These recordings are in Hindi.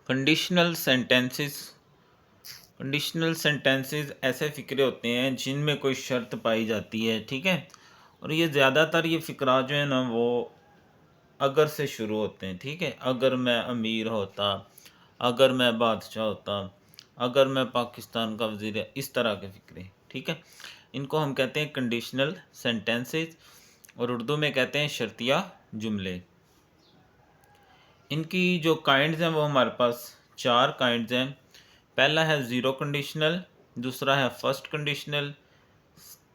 Conditional sentences. कंडीशनल सेंटेंसेस ऐसे फ़िक्रे होते हैं जिनमें कोई शर्त पाई जाती है, ठीक है। और ये ज़्यादातर ये फ़िक्रा जो है ना वो अगर से शुरू होते हैं, ठीक है। अगर मैं अमीर होता, अगर मैं बादशाह होता, अगर मैं पाकिस्तान का वज़ीर है, इस तरह के फ़िक्रे, ठीक है। इनको हम कहते हैं कंडीशनल सेंटेंसेस और उर्दू में कहते हैं शर्तिया जुमले। इनकी जो काइंड्स हैं वो हमारे पास 4 काइंड्स हैं। पहला है ज़ीरो कंडीशनल, दूसरा है फर्स्ट कंडीशनल,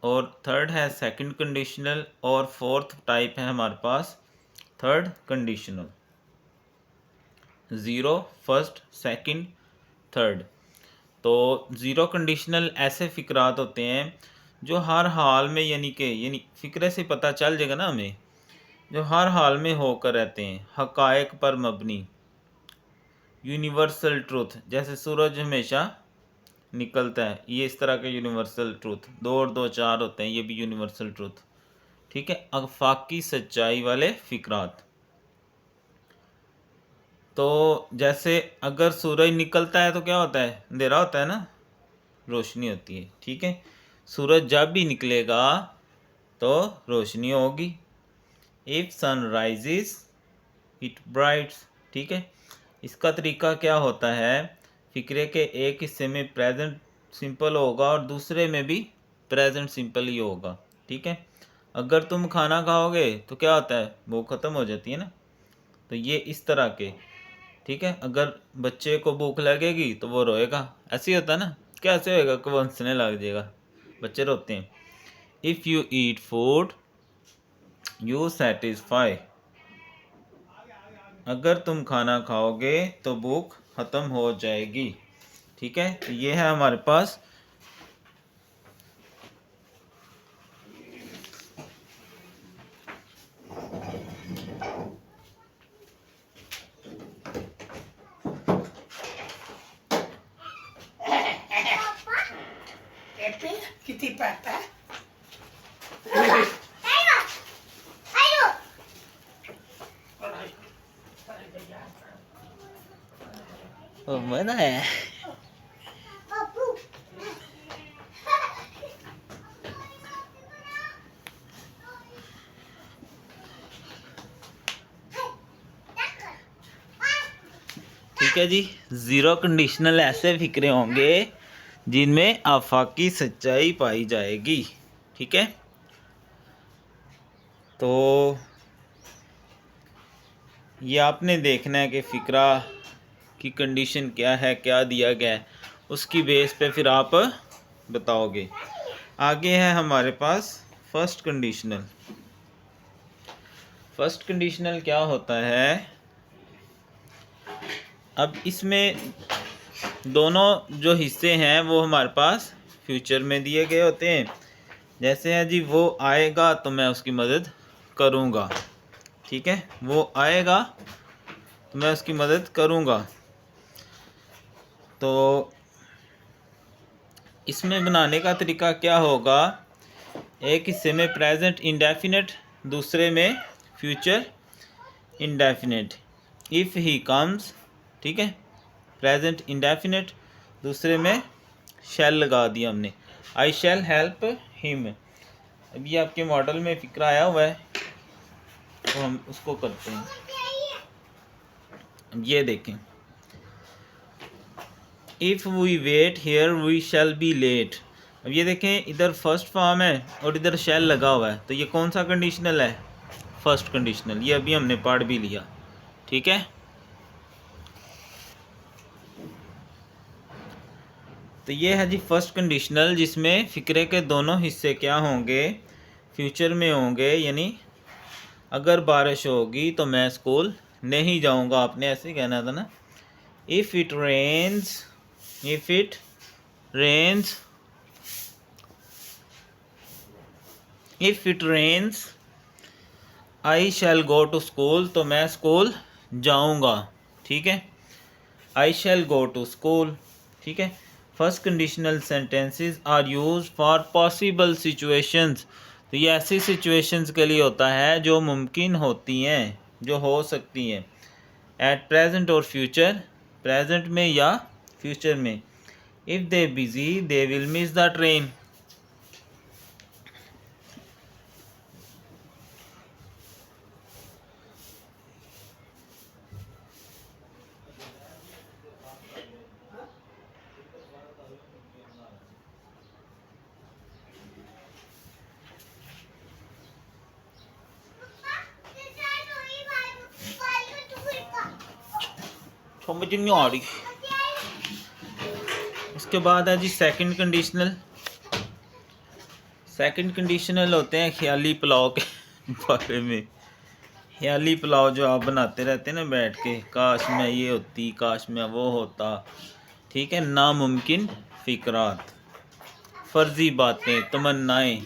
और थर्ड है सेकंड कंडीशनल, और फोर्थ टाइप है हमारे पास third conditional. Zero, first, second, third. तो ज़ीरो कंडीशनल ऐसे फ़िक्रात होते हैं जो हर हाल में यानी फ़िक्रे से पता चल जाएगा ना हमें, जो हर हाल में होकर रहते हैं, हक़ाइक़ पर मबनी, यूनिवर्सल ट्रूथ। जैसे सूरज हमेशा निकलता है, ये इस तरह के यूनिवर्सल ट्रूथ। 2 और 2 4 होते हैं, ये भी यूनिवर्सल ट्रूथ, ठीक है। आफाकी सच्चाई वाले फ़िक्रात। तो जैसे अगर सूरज निकलता है तो क्या होता है, अंधेरा होता है ना, रोशनी होती है, ठीक है। सूरज जब भी निकलेगा तो रोशनी होगी। If sun rises it brights, ठीक है। इसका तरीका क्या होता है, फ़िक्रे के एक हिस्से में प्रेजेंट सिंपल होगा और दूसरे में भी प्रेजेंट सिंपल ही होगा, ठीक है। अगर तुम खाना खाओगे तो क्या होता है, भूख ख़त्म हो जाती है ना। तो ये इस तरह के, ठीक है। अगर बच्चे को भूख लगेगी तो वो रोएगा, ऐसे ही होता है ना। कैसे होएगा कि वो हंसने लग जाएगा, बच्चे रोते हैं। If you eat food you satisfy, अगर तुम खाना खाओगे तो भूख ख़त्म हो जाएगी, ठीक है। तो ये है हमारे पास किती पापा मना है। ठीक है जी। ज़ीरो कंडीशनल ऐसे फ़िक्रे होंगे जिनमें आफाकी सच्चाई पाई जाएगी, ठीक है। तो ये आपने देखना है कि फ़िक्रा की कंडीशन क्या है, क्या दिया गया है, उसकी बेस पे फिर आप बताओगे। आगे है हमारे पास फर्स्ट कंडीशनल। फर्स्ट कंडीशनल क्या होता है, अब इसमें दोनों जो हिस्से हैं वो हमारे पास फ्यूचर में दिए गए होते हैं। जैसे है जी, वो आएगा तो मैं उसकी मदद करूँगा, ठीक है। वो आएगा तो मैं उसकी मदद करूँगा। तो इसमें बनाने का तरीका क्या होगा, एक हिस्से में प्रेजेंट इंडेफिनिट, दूसरे में future indefinite. If he comes, ठीक है, प्रेजेंट इंडेफिनिट, दूसरे में शैल लगा दिया हमने, आई शैल हेल्प हिम। अब ये आपके मॉडल में फ़िक्रा आया हुआ है तो हम उसको करते हैं। ये देखें, if we wait here we shall be late. अब ये देखें, इधर फर्स्ट फॉर्म है और इधर शैल लगा हुआ है, तो ये कौन सा कंडीशनल है, फर्स्ट कंडीशनल। ये अभी हमने पढ़ भी लिया, ठीक है। तो ये है जी फर्स्ट कंडीशनल, जिसमें फ़िक्रे के दोनों हिस्से क्या होंगे, फ्यूचर में होंगे। यानी अगर बारिश होगी तो मैं स्कूल नहीं जाऊंगा, आपने ऐसे ही कहना था ना। If it rains, if it rains, if it rains I shall go to school, तो मैं स्कूल जाऊंगा, ठीक है। आई शैल गो टू स्कूल, ठीक है। First conditional sentences are use for possible situations. तो ये ऐसी सिचुएशंस के लिए होता है जो मुमकिन होती हैं, जो हो सकती हैं। एट प्रेजेंट और फ्यूचर प्रेजेंट में या फ्यूचर में। If they busy they will miss the train. समझ नहीं आ रही। उसके बाद है जी सेकंड कंडीशनल। सेकंड कंडीशनल होते हैं ख्याली पुलाव के बारे में। ख्याली पुलाव जो आप बनाते रहते हैं ना बैठ के, काश मैं ये होती, काश मैं वो होता, ठीक है। नामुमकिन फिक्रात, फर्जी बातें, तमन्नाएं,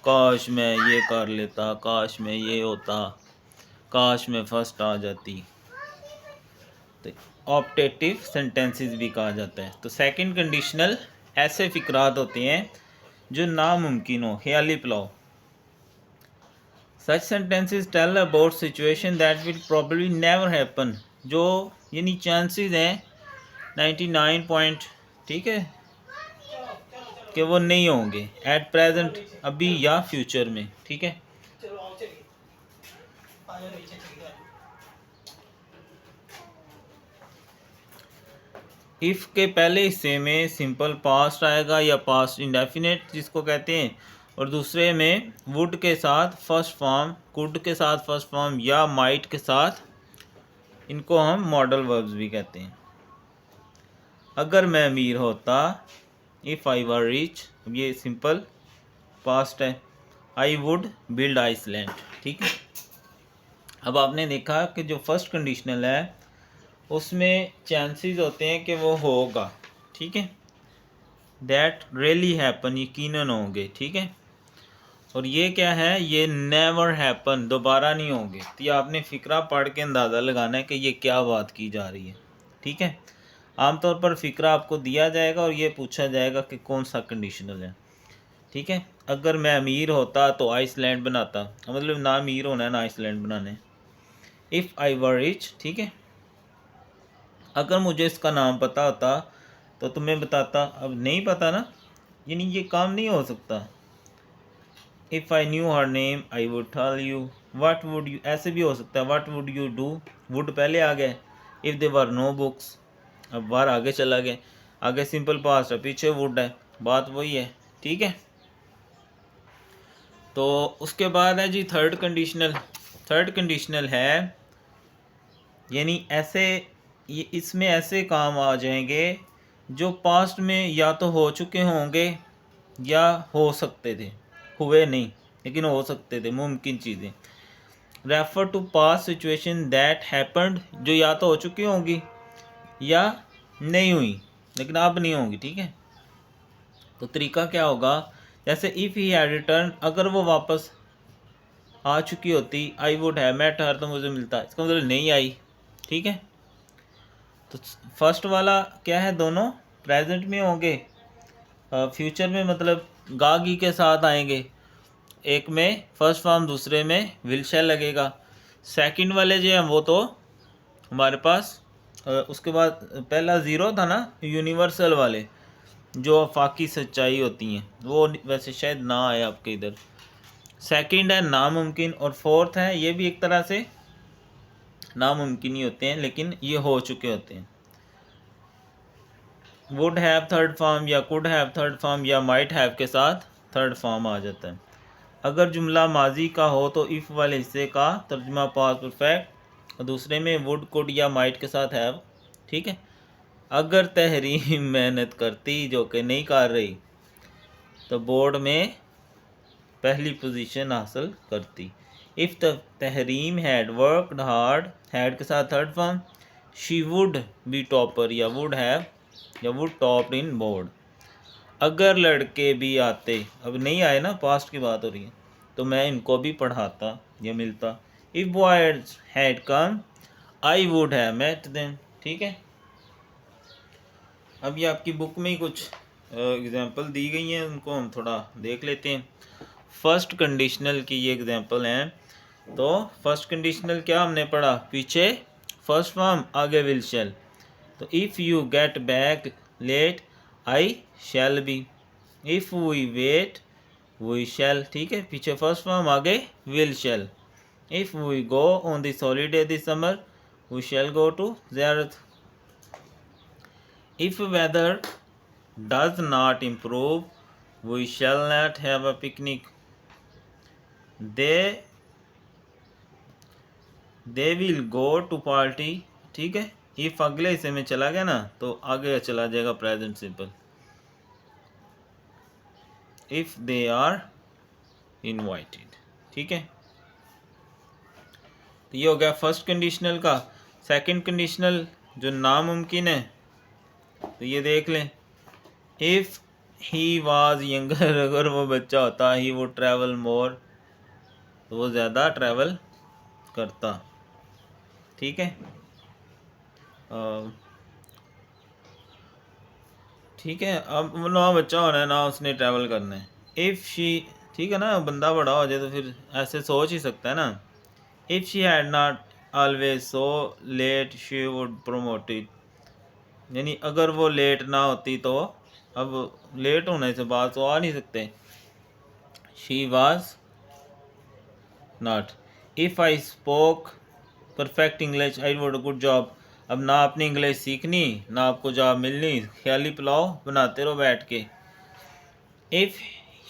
काश मैं ये कर लेता, काश मैं ये होता, काश मैं फर्स्ट आ जाती। तो ऑप्टेटिव सेंटेंसेस भी कहा जाता है। तो सेकंड कंडीशनल ऐसे फिक्रात होते हैं जो नामुमकिन हो, ख्याली पुलाव। Such sentences tell about situation that will probably never happen, जो यानी चांसेस हैं 99 पॉइंट, ठीक है, कि वो नहीं होंगे एट प्रेजेंट, अभी या फ्यूचर में, ठीक है। इफ़ के पहले हिस्से में सिंपल पास्ट आएगा या पास्ट इंडेफिनिट जिसको कहते हैं, और दूसरे में वुड के साथ फर्स्ट फॉर्म, कुड के साथ फर्स्ट फॉर्म या माइट के साथ, इनको हम मॉडल वर्ब्स भी कहते हैं। अगर मैं अमीर होता, इफ़ आई वर रिच, ये सिंपल पास्ट है। आई वुड बिल्ड आइसलैंड, ठीक है। अब आपने देखा कि जो फर्स्ट कंडीशनल है उसमें चांसेस होते हैं कि वो होगा, ठीक है, दैट रियली हैपन, यकीनन होंगे, ठीक है। और ये क्या है, ये नेवर हैपन, दोबारा नहीं होंगे। तो ये आपने फ़िक्रा पढ़ के अंदाज़ा लगाना है कि ये क्या बात की जा रही है, ठीक है। आमतौर पर फ़िक्रा आपको दिया जाएगा और ये पूछा जाएगा कि कौन सा कंडीशनल है, ठीक है। अगर मैं अमीर होता तो आइसलैंड बनाता, मतलब ना अमीर होना है ना आइसलैंड बनाना है। इफ़ आई वर रिच, ठीक है। अगर मुझे इसका नाम पता होता तो तुम्हें बताता, अब नहीं पता ना, यानी ये काम नहीं हो सकता। If I knew her name I would tell you, what would you, ऐसे भी हो सकता है, what would you do, would पहले आ गए। If they were no books, अब बार आगे चला गया, आगे सिंपल पास्ट है, पीछे वुड है, बात वही है, ठीक है। तो उसके बाद है जी थर्ड कंडीशनल। थर्ड कंडीशनल है यानी ऐसे, ये इसमें ऐसे काम आ जाएंगे जो पास्ट में या तो हो चुके होंगे या हो सकते थे, हुए नहीं लेकिन हो सकते थे, मुमकिन चीज़ें। Refer to past situation that happened, जो या तो हो चुकी होंगी या नहीं हुई लेकिन अब नहीं होंगी, ठीक है। तो तरीका क्या होगा, जैसे इफ़ ही हैड रिटर्न, अगर वो वापस आ चुकी होती, I would have met her, तो मुझे मिलता, इसका मतलब नहीं आई, ठीक है। तो फर्स्ट वाला क्या है, दोनों प्रेजेंट में होंगे, फ्यूचर में मतलब गागी के साथ आएंगे, एक में फर्स्ट फॉर्म दूसरे में विल शैल लगेगा। सेकंड वाले जो हैं वो तो हमारे पास उसके बाद पहला ज़ीरो था ना, यूनिवर्सल वाले जो आफाकी सच्चाई होती हैं, वो वैसे शायद ना आए आपके इधर। सेकंड है नामुमकिन, और फोर्थ है ये भी एक तरह से नामुमकिन ही होते हैं लेकिन ये हो चुके होते हैं। वुड हैव थर्ड फॉर्म या कुड हैव थर्ड फॉर्म या माइट हैव के साथ थर्ड फॉर्म आ जाता है। अगर जुमला माजी का हो तो इफ़ वाले हिस्से का तर्जुमा पास्ट परफेक्ट, और दूसरे में वुड कुड या माइट के साथ हैव, ठीक है। अगर तहरीम मेहनत करती, जो कि नहीं कर रही, तो बोर्ड में पहली पोजीशन हासिल करती। If Tahreem had worked hard, had के साथ third form, she would B topper या वुड हैव या वुड टॉप इन बोर्ड। अगर लड़के भी आते, अब नहीं आए ना, पास्ट की बात हो रही है, तो मैं इनको भी पढ़ाता या मिलता। If boys had come I would have met them, ठीक है। अब ये आपकी बुक में ही कुछ एग्जांपल दी गई हैं, उनको हम थोड़ा देख लेते हैं। फर्स्ट कंडीशनल की ये एग्जांपल हैं। तो फर्स्ट कंडीशनल क्या हमने पढ़ा, पीछे फर्स्ट फॉर्म आगे विल शैल। तो if you get back late I shall be, if we wait we shall, ठीक है, पीछे फर्स्ट फॉर्म आगे will shall. If we go on this holiday this summer we shall go to Ziarat. If weather does not improve we shall not have a picnic, they will go to party, ठीक है। इफ अगले हिस्से में चला गया ना तो आगे चला जाएगा present simple, if they are invited, ठीक है। तो ये हो गया फर्स्ट कंडीशनल का। सेकंड कंडीशनल जो नामुमकिन है तो ये देख लें, इफ़ ही वाज यंगर, अगर वो बच्चा होता ही वो ट्रैवल मोर, तो वो ज़्यादा ट्रैवल करता, ठीक है। ठीक है, अब ना बच्चा होना है ना उसने ट्रैवल करना है। इफ़ शी, ठीक है ना, बंदा बड़ा हो जाए तो फिर ऐसे सोच ही सकता है ना। If she had not always so let she would promoted, यानी अगर वो लेट ना होती तो, अब लेट होने से बात तो आ नहीं सकते। She was not, if I spoke perfect English I would good job, अब ना आपने इंग्लिश सीखनी ना आपको जॉब मिलनी, ख्याली पुलाव बनाते रहो बैठ के। If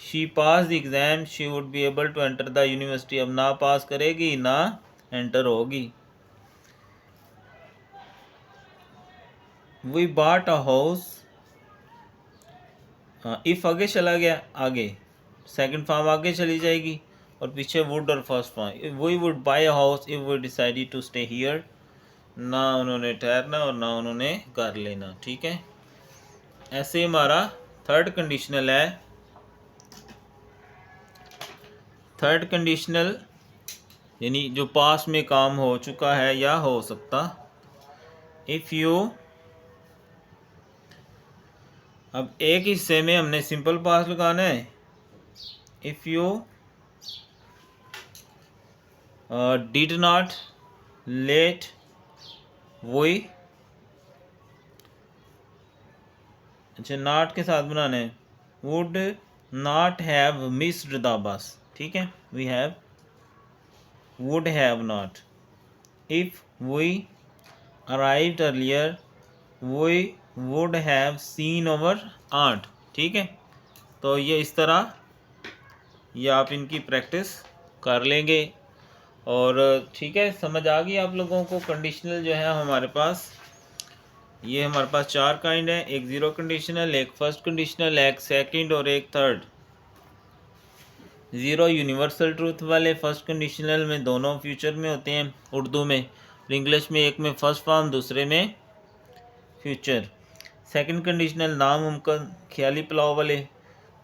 she pass the exam she would be able to enter the university, अब ना पास करेगी ना एंटर होगी। We bought a house, if आगे चला गया आगे सेकंड फॉर्म आगे चली जाएगी और पीछे वुड और first form. We would buy a house if we decided to stay here, ना उन्होंने ठहरना और ना उन्होंने कर लेना, ठीक है। ऐसे हमारा थर्ड कंडीशनल है। थर्ड कंडीशनल यानी जो पास में काम हो चुका है या हो सकता। इफ़ यू, अब एक हिस्से में हमने सिंपल पास लगाना है। If you did not late we, अच्छा नॉट के साथ बनाना है, would not have missed the bus, ठीक है। We have would have not. If we arrived earlier we would have seen our aunt, ठीक है। तो ये इस तरह ये आप इनकी प्रैक्टिस कर लेंगे और ठीक है, समझ आ गई आप लोगों को। कंडीशनल जो है हमारे पास, ये हमारे पास चार काइंड है, एक ज़ीरो कंडीशनल, एक फर्स्ट कंडीशनल, एक सेकंड और एक थर्ड। ज़ीरो यूनिवर्सल ट्रूथ वाले फर्स्ट कंडीशनल में दोनों फ्यूचर में होते हैं उर्दू में, इंग्लिश में एक में फर्स्ट फॉर्म दूसरे में फ्यूचर। सेकंड कंडीशनल नामुमकिन ख्याली पुलाव वाले,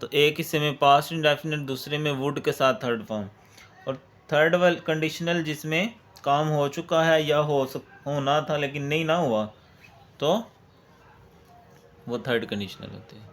तो एक हिस्से में पास्ट इंडेफिनिट दूसरे में वुड के साथ थर्ड फॉर्म। और थर्ड वाल कंडीशनल जिसमें काम हो चुका है या होना था लेकिन नहीं ना हुआ तो वो थर्ड कंडीशनल होते हैं।